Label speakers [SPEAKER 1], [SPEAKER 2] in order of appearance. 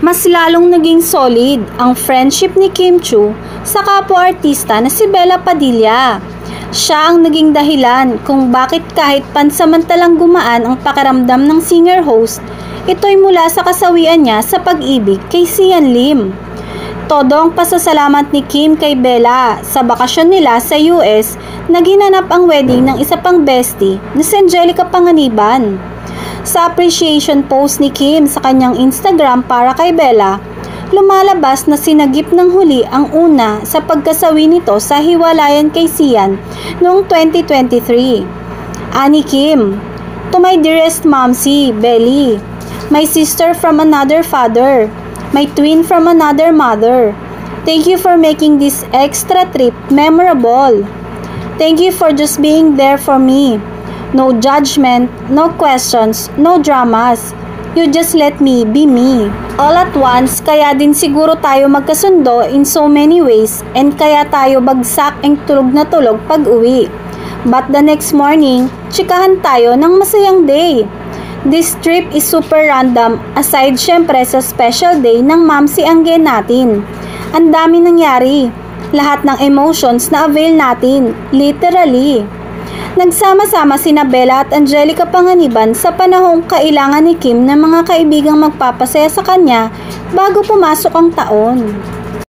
[SPEAKER 1] mas lalong naging solid ang friendship ni Kim Chiu sa kapwa-artista na si Bella Padilla. Siya ang naging dahilan kung bakit kahit pansamantalang gumaan ang pakiramdam ng singer-host, ito'y mula sa kasawian niya sa pag-ibig kay Sian Lim. Todo ang pasasalamat ni Kim kay Bella sa bakasyon nila sa US na ginanap ang wedding ng isa pang bestie na si Angelica Panganiban. Sa appreciation post ni Kim sa kanyang Instagram para kay Bella, lumalabas na sinagip ng huli ang una sa pagkasawi nito sa hiwalayan kay Sian noong 2023. Ani Kim, "To my dearest Momsy, Belly, my sister from another father, my twin from another mother. Thank you for making this extra trip memorable. Thank you for just being there for me. No judgment, no questions, no dramas. You just let me be me." All at once, kaya din siguro tayo magkasundo in so many ways and kaya tayo bagsak ang tulog na tulog pag uwi. But the next morning, chikahan tayo ng masayang day. This trip is super random aside syempre sa special day ng Mamsi Angge natin. Ang dami nangyari. Lahat ng emotions na avail natin. Literally. Nagsama-sama sina Bella at Angelica Panganiban sa panahong kailangan ni Kim ng mga kaibigang magpapasaya sa kanya bago pumasok ang taon.